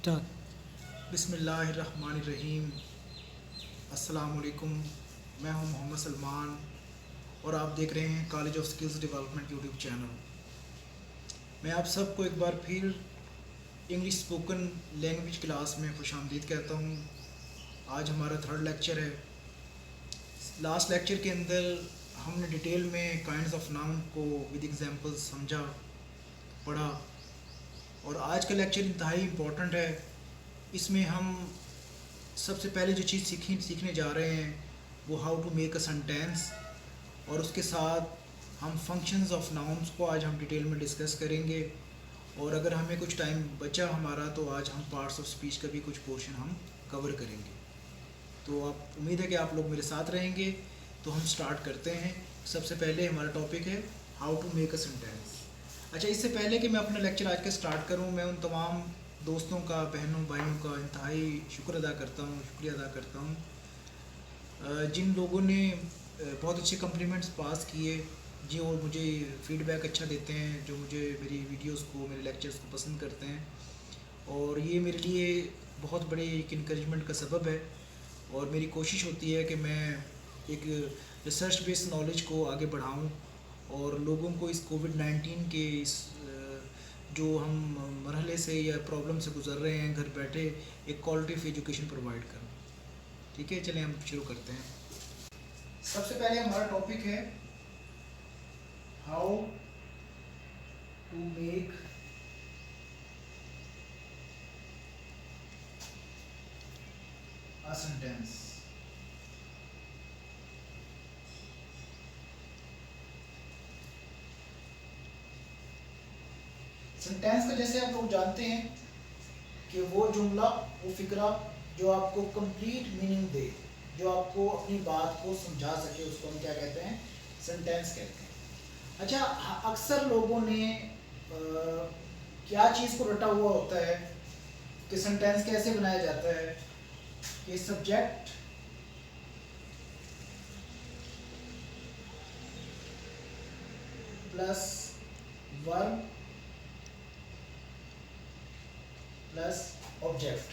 बिस्मिल्लाहिर्रहमानिर्रहीम। अस्सलामुअलैकुम। मैं हूं मोहम्मद सलमान और आप देख रहे हैं college of skills development YouTube channel. मैं आप सबको एक बार फिर इंग्लिश स्पोकन लैंग्वेज क्लास में खुशामदीद कहता हूं। आज हमारा थर्ड लेक्चर है। लास्ट लेक्चर के अंदर हमने डिटेल में काइंड्स ऑफ नाउन को विद एग्जांपल्स समझा, पढ़ा, और आज का लेक्चर इंतहाई इम्पोर्टेंट है। इसमें हम सबसे पहले जो चीज़ सीखने जा रहे हैं वो how to make a sentence, और उसके साथ हम फंक्शंस ऑफ नाउन्स को आज हम डिटेल में डिस्कस करेंगे। और अगर हमें कुछ टाइम बचा हमारा तो आज हम पार्ट्स ऑफ स्पीच का भी कुछ पोर्शन हम कवर करेंगे। तो आप उम्मीद है कि आप लोग मेरे साथ रहेंगे। तो हम स्टार्ट करते हैं। सबसे पहले हमारा टॉपिक है how to make a sentence. अच्छा, इससे पहले कि मैं अपना लेक्चर आज का स्टार्ट करूं, मैं उन तमाम दोस्तों का, बहनों भाइयों का इंतहाई शुक्रिया अदा करता हूं जिन लोगों ने बहुत अच्छे कम्प्लीमेंट्स पास किए, जो मुझे फ़ीडबैक अच्छा देते हैं, जो मुझे मेरी वीडियोस को, मेरे लेक्चर्स को पसंद करते हैं। और ये मेरे लिए बहुत बड़े एक इनकरेजमेंट का सबब है। और मेरी कोशिश होती है कि मैं एक रिसर्च बेस्ड नॉलेज को आगे बढ़ाऊं और लोगों को इस कोविड-19 के इस जो हम मरहले से या प्रॉब्लम से गुजर रहे हैं, घर बैठे एक क्वालिटी ऑफ एजुकेशन प्रोवाइड करूं। ठीक है, चलिए हम शुरू करते हैं। सबसे पहले हमारा टॉपिक है how to make a sentence. Sentence का जैसे आप लोग जानते हैं कि वो जुमला, वो फिक्रा जो आपको कंप्लीट मीनिंग दे, जो आपको अपनी बात को समझा सके, उसको हम क्या कहते हैं? सेंटेंस कहते हैं। अच्छा, अक्सर लोगों ने क्या चीज़ को रटा हुआ होता है कि सेंटेंस कैसे बनाया जाता है कि subject plus verb plus object.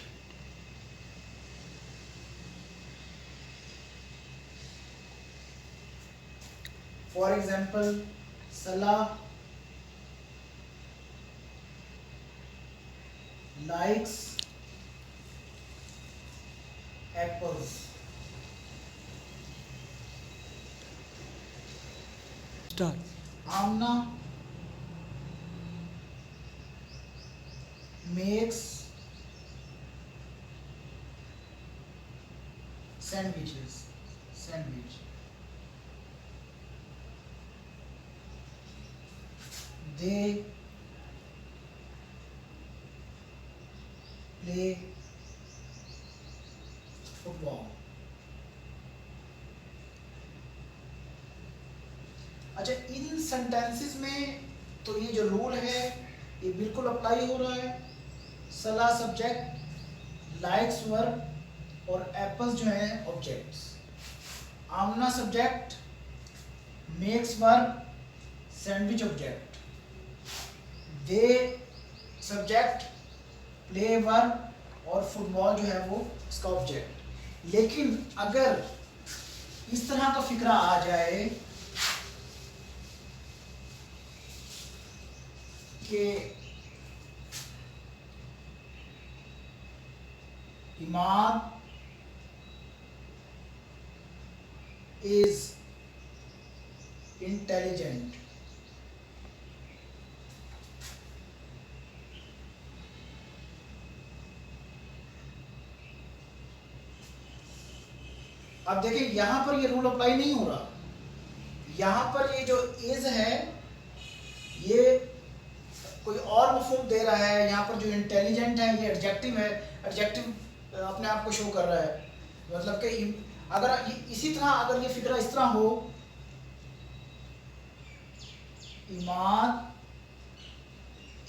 For example, सलाह likes apples। Amna makes sandwich। They play football। अच्छा, इन सेंटेंसेस में तो ये जो रूल है ये बिल्कुल अप्लाई हो रहा है। सलाह सब्जेक्ट, लाइक्स वर्ब और एप्पल्स जो हैं objects. Amna subject, makes verb, sandwich object. They subject, play verb और फुटबॉल जो है वो इसका ऑब्जेक्ट। लेकिन अगर इस तरह का फिक्रा आ जाए कि इमाद इज इंटेलिजेंट, अब देखिए यहां पर ये रूल अप्लाई नहीं हो रहा। यहां पर ये जो इज है ये कोई और मफहूम दे रहा है। यहाँ पर जो इंटेलिजेंट है ये एडजेक्टिव है। एडजेक्टिव अपने आप को शो कर रहा है। मतलब कि अगर इसी तरह अगर ये फिक्रा इस तरह हो, Imad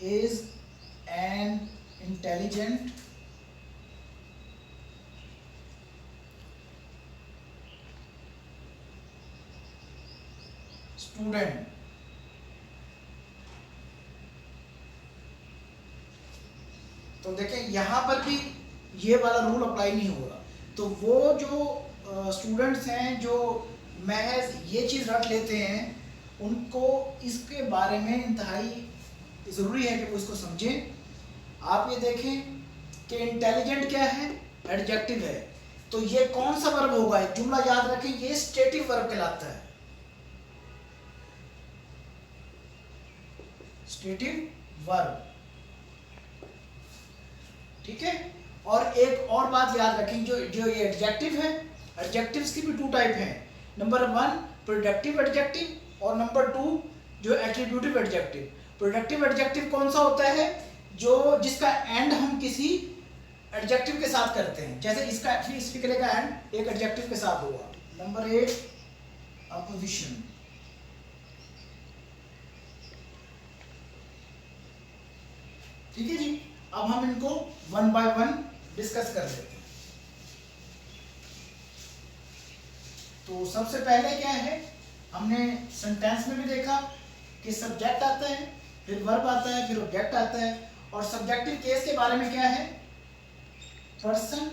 is an intelligent student, तो देखें यहाँ पर भी ये वाला रूल अप्लाई नहीं होगा। तो वो जो स्टूडेंट्स हैं जो महज ये चीज़ रट लेते हैं, उनको इसके बारे में इंतहाई ज़रूरी है कि वो इसको समझें। आप ये देखें कि इंटेलिजेंट क्या है, एडजेक्टिव है, तो ये कौन सा वर्ब होगा, एक जुमला याद रखें, ये स्टेटिव वर्ब कहलाता है, स्टेटिव वर्ब, ठीक है। और एक और बात याद रखें, जो ये एडजेक्टिव है, एडजेक्टिव्स की भी 2 टाइप हैं, नंबर 1 प्रोडक्टिव एडजेक्टिव और नंबर 2 जो एट्रीब्यूटिव एडजेक्टिव। प्रोडक्टिव एडजेक्टिव कौन सा होता है, जो जिसका एंड हम किसी एडजेक्टिव के साथ करते हैं, जैसे इसका इस फिक्रे का एंड एक एडजेक्टिव के साथ होगा। नंबर 8 अपोजिशन, ठीक है जी। अब हम इनको 1 बाय 1 डिस्कस कर लेते हैं। तो सबसे पहले क्या है, हमने सेंटेंस में भी देखा कि सब्जेक्ट आता है, फिर वर्ब आता है, फिर ऑब्जेक्ट आता है। और सब्जेक्टिव केस के बारे में क्या है, पर्सन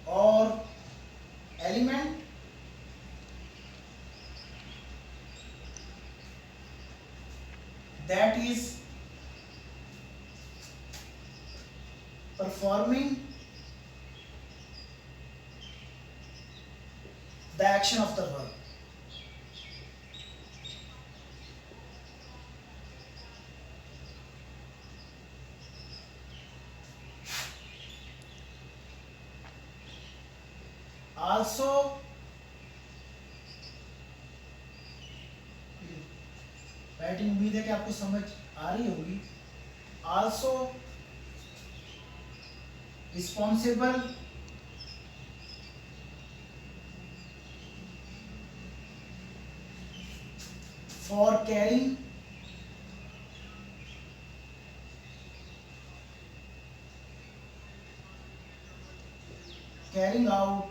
और element that is performing the action of the verb। also writing उम्मीद है कि आपको समझ आ रही होगी। Also responsible for carrying out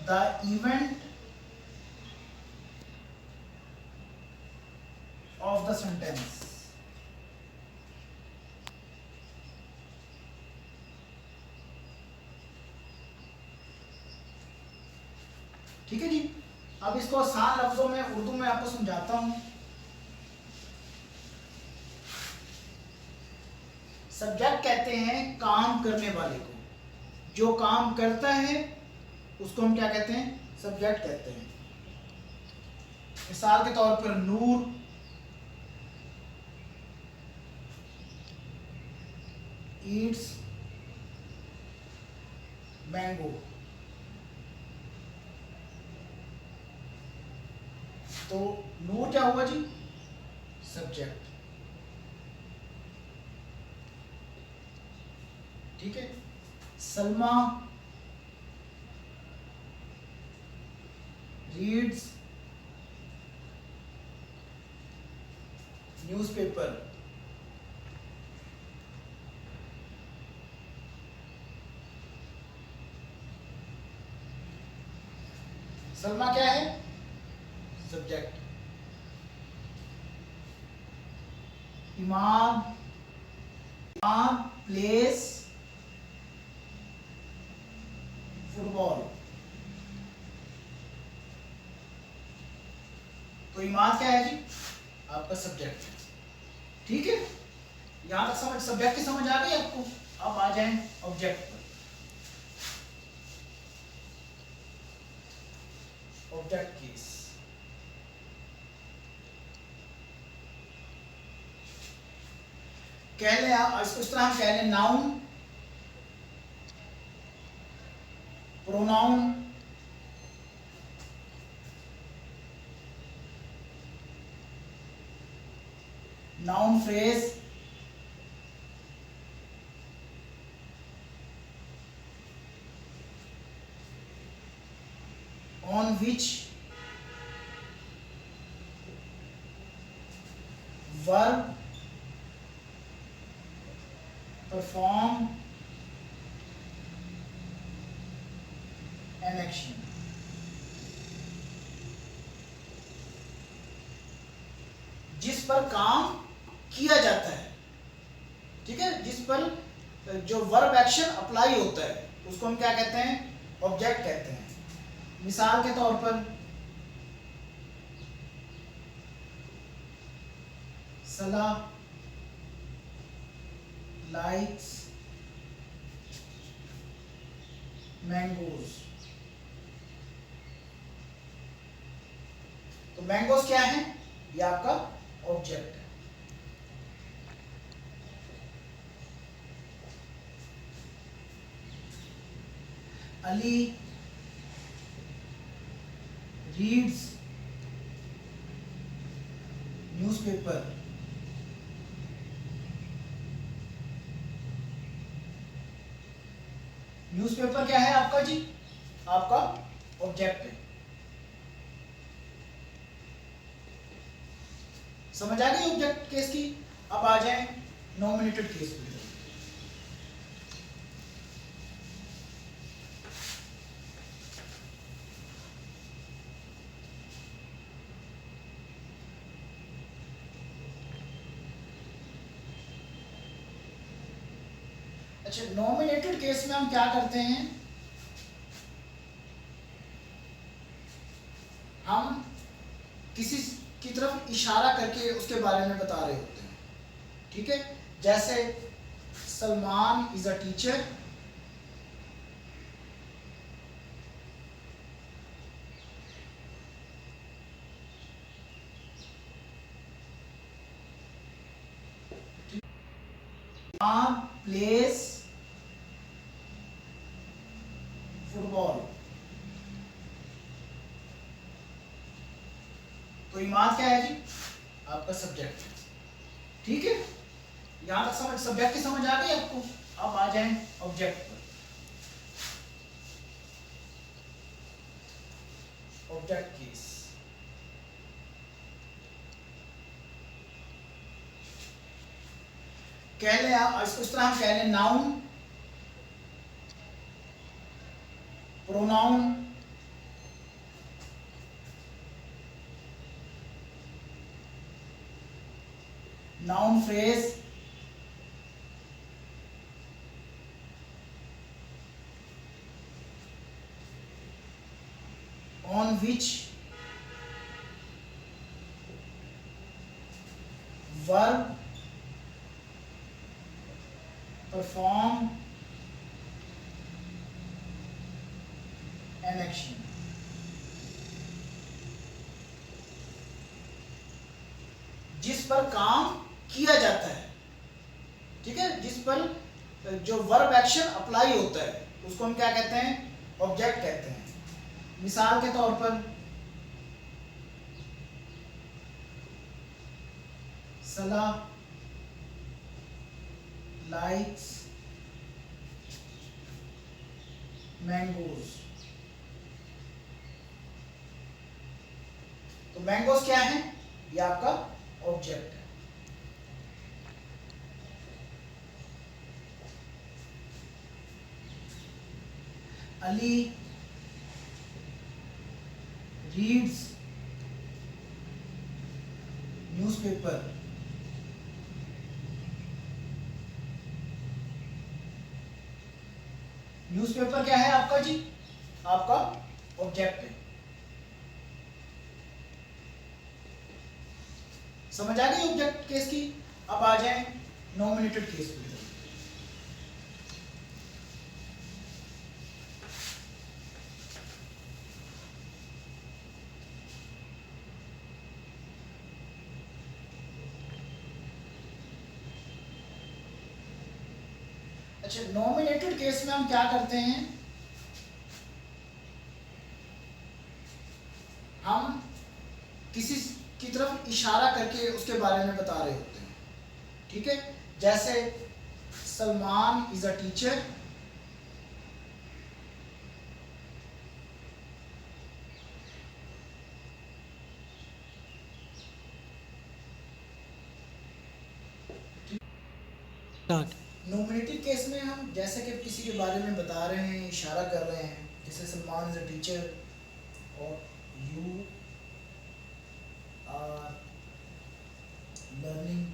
the event of the sentence। ठीक है जी। अब इसको आसान लफ्जों में उर्दू में आपको समझाता हूं। सब्जेक्ट कहते हैं काम करने वाले को, जो काम करता है उसको हम क्या कहते हैं, सब्जेक्ट कहते हैं। मिसाल के तौर पर नूर ईट्स मैंगो, तो नूर क्या हुआ जी, सब्जेक्ट, ठीक है। सलमा रीड्स न्यूज़पेपर, सलमा क्या है, सब्जेक्ट। इमाम प्लेस फुटबॉल, तो इमाद क्या है जी, आपका सब्जेक्ट, ठीक है। यहां तक समझ, सब्जेक्ट की समझ आ गई आपको। अब आ जाएं ऑब्जेक्ट पर। ऑब्जेक्ट केस, कह लें इसको इस तरह हम कह लें, noun, pronoun, noun phrase, on which verb perform an action। जिस पर काम किया जाता है, ठीक है, जिस पर जो वर्ब एक्शन अप्लाई होता है उसको हम क्या कहते हैं, ऑब्जेक्ट कहते हैं। मिसाल के तौर पर सला लाइक्स मैंगोज। तो मैंगोज क्या है, ये आपका ऑब्जेक्ट है। Ali reads newspaper. न्यूज़पेपर क्या है आपका जी, आपका ऑब्जेक्ट है। समझ आ गई ऑब्जेक्ट केस की। अब आ जाए नॉमिनेटेड केस पे। अच्छा, नॉमिनेटेड केस में हम क्या करते हैं, हम किसी की तरफ इशारा करके उसके बारे में बता रहे होते हैं, ठीक है। जैसे Salman is a teacher, place football. तो इमाद क्या है जी, आपका सब्जेक्ट, ठीक है। यहां तक समझ, सब्जेक्ट की समझ आ गई आपको। अब आ जाए ऑब्जेक्ट पर। ऑब्जेक्ट केस, कह लें आप इसको इस तरह, हम कह लें noun, pronoun, noun phrase, on which verb perform an action। जिस पर काम किया जाता है, ठीक है, जिस पर जो वर्ब एक्शन अप्लाई होता है उसको हम क्या कहते हैं, ऑब्जेक्ट कहते हैं। मिसाल के तौर पर सला लाइक्स मैंगोज। तो मैंगोज क्या है, ये आपका ऑब्जेक्ट है। Ali reads newspaper. न्यूज़पेपर क्या है आपका जी, आपका ऑब्जेक्ट है। समझ आ गई ऑब्जेक्ट केस की। अब आ जाए नॉमिनेटेड केस पे। अच्छा, नॉमिनेटेड केस में हम क्या करते हैं, हम किसी की तरफ इशारा करके उसके बारे में बता रहे होते हैं, ठीक है। जैसे Salman is a teacher, nominative case में हम जैसे कि किसी के बारे में बता रहे हैं, इशारा कर रहे हैं, जैसे सलमान इज अ टीचर और यू आर लर्निंग।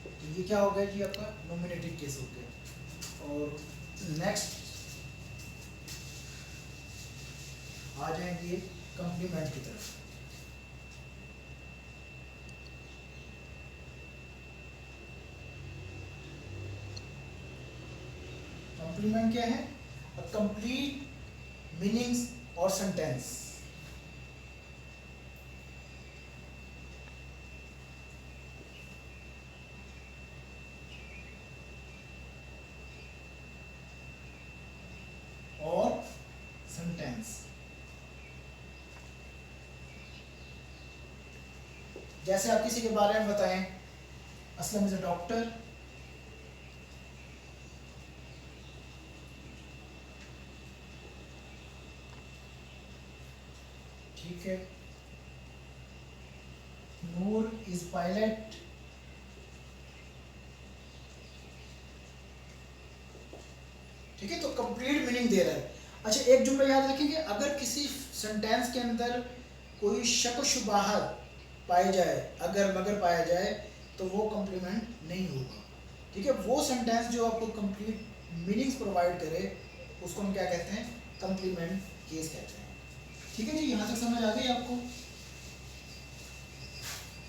तो ये क्या हो गया जी, आपका नॉमिनेटिव केस हो गया। और नेक्स्ट आ जाएंगे कॉम्प्लीमेंट की तरफ। कॉम्प्लीमेंट क्या है? अ कंप्लीट मीनिंग्स और सेंटेंस। और सेंटेंस, जैसे आप किसी के बारे में बताएं, असलम इज अ डॉक्टर, ठीक है। नूर इज पायलट, ठीक है। तो कंप्लीट मीनिंग दे रहा है। अच्छा, एक जुमला याद रखेंगे, अगर किसी सेंटेंस के अंदर कोई शक शुबाहत पाई जाए, अगर मगर पाया जाए, तो वो कॉम्प्लीमेंट नहीं होगा, ठीक है। वो सेंटेंस जो आपको कंप्लीट मीनिंग्स प्रोवाइड करे, उसको हम क्या कहते हैं? कॉम्प्लीमेंट केस कहते हैं, ठीक है जी। यहाँ तक समझ आ गई आपको?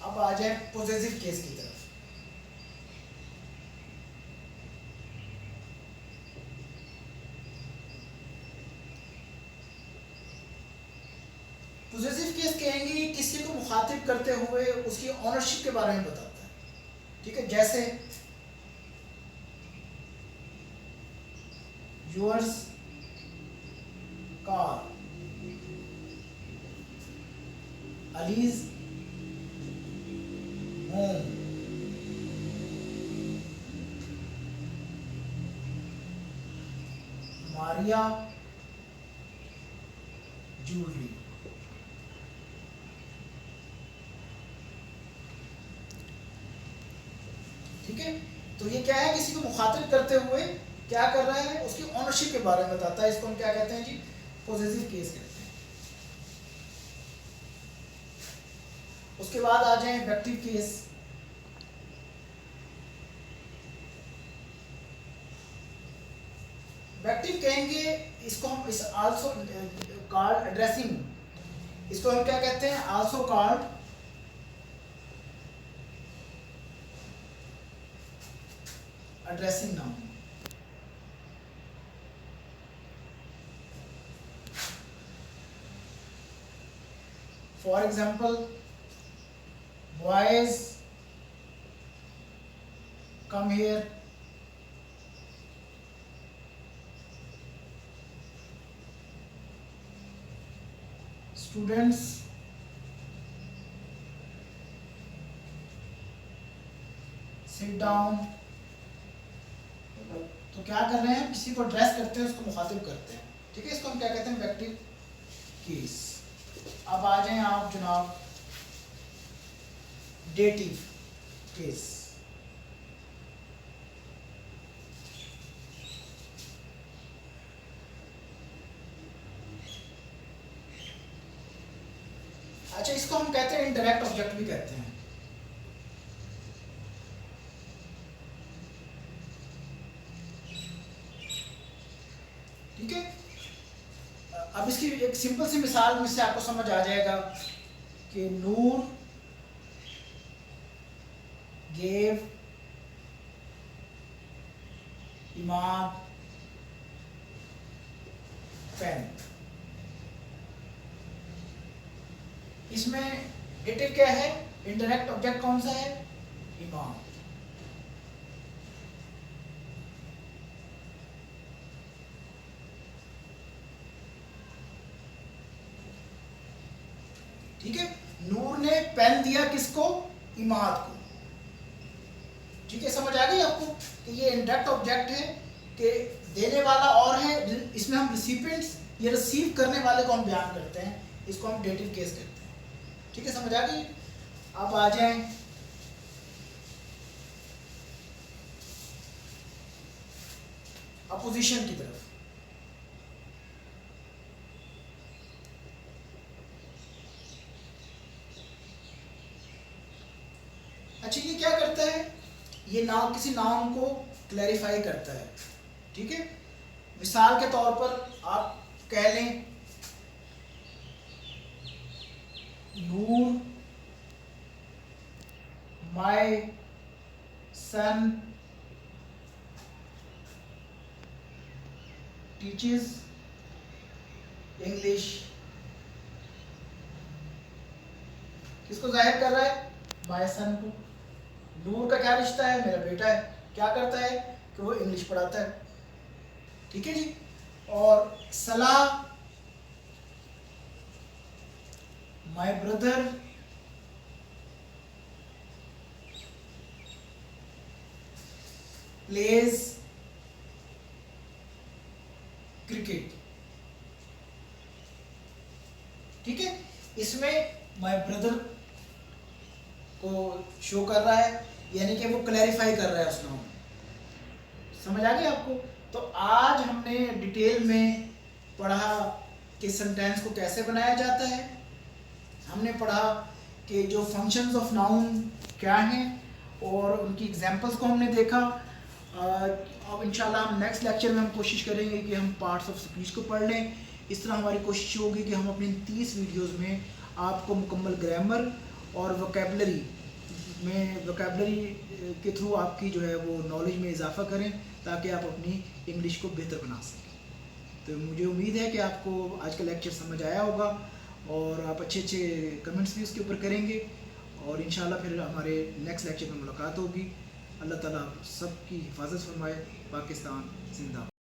अब आ जाए पोजेसिव केस की तरफ। पोजेसिव केस कहेंगे कि किसी को मुखातिब करते हुए उसकी ऑनरशिप के बारे में बताता है, ठीक है। जैसे yours car, allies home, Maria jewellery, ठीक है। तो ये क्या है? किसी को मुखातिब करते हुए क्या कर रहा है, उसकी ऑनरशिप के बारे में बताता है। इसको हम क्या कहते हैं जी? पोजेसिव केस कहते हैं। उसके बाद आ जाए इफेक्टिव केस। इफेक्टिव कहेंगे इसको हम, इस आल्सो कॉल्ड एड्रेसिंग, इसको हम क्या कहते हैं? Also called addressing noun. For example, boys come here, students sit down. तो क्या कर रहे हैं? किसी को एड्रेस करते हैं, उसको मुखातिब करते हैं, ठीक है। इसको हम क्या कहते हैं? Effective case. अब आ जाएं आप जनाब डेटिव केस। अच्छा, इसको हम कहते हैं इनडायरेक्ट ऑब्जेक्ट भी कहते हैं, ठीक है। अब इसकी एक सिंपल सी मिसाल में से आपको समझ आ जाएगा कि नूर गेव इमाद पेन। इसमें डेटिव क्या है? इनडायरेक्ट ऑब्जेक्ट कौन सा है? इमाद। ठीक है। नूर ने पेन दिया किसको? इमाद को, ठीक है। समझ आ गई आपको कि ये इनडायरेक्ट ऑब्जेक्ट है, कि देने वाला और है, इसमें हम रिसिपिएंट्स, ये रिसीव करने वाले को हम बयान करते हैं, इसको हम डेटिव केस कहते हैं, ठीक है। समझ आ गई? अब आ जाएं अपोजिशन की तरफ। ये नाउन किसी नाउन को क्लैरिफाई करता है, ठीक है। मिसाल के तौर पर आप कह लें नूर माय सन टीचेस इंग्लिश। किसको जाहिर कर रहा है? माय सन को। नूर का क्या रिश्ता है? मेरा बेटा है। क्या करता है? कि वो इंग्लिश पढ़ाता है, ठीक है जी। और सलाह माय ब्रदर प्लेज क्रिकेट, ठीक है। इसमें माय ब्रदर को शो कर रहा है, यानी कि वो क्लैरिफाई कर रहा है उस नाउन। समझ आ गई आपको? तो आज हमने डिटेल में पढ़ा कि सेंटेंस को कैसे बनाया जाता है, हमने पढ़ा कि जो फंक्शंस ऑफ नाउन क्या हैं और उनकी एग्जांपल्स को हमने देखा। अब इंशाल्लाह हम नेक्स्ट लेक्चर में हम कोशिश करेंगे कि हम पार्ट्स ऑफ स्पीच को पढ़ लें। इस तरह हमारी कोशिश होगी कि हम अपनी 30 वीडियोस में आपको मुकम्मल ग्रामर और वोकैबलरी के थ्रू आपकी जो है वो नॉलेज में इजाफा करें, ताकि आप अपनी इंग्लिश को बेहतर बना सकें। तो मुझे उम्मीद है कि आपको आज का लेक्चर समझ आया होगा और आप अच्छे अच्छे कमेंट्स भी उसके ऊपर करेंगे, और इंशाल्लाह फिर हमारे नेक्स्ट लेक्चर में मुलाकात होगी। अल्लाह ताला सबकी हिफाजत फरमाए। पाकिस्तान जिंदाबाद।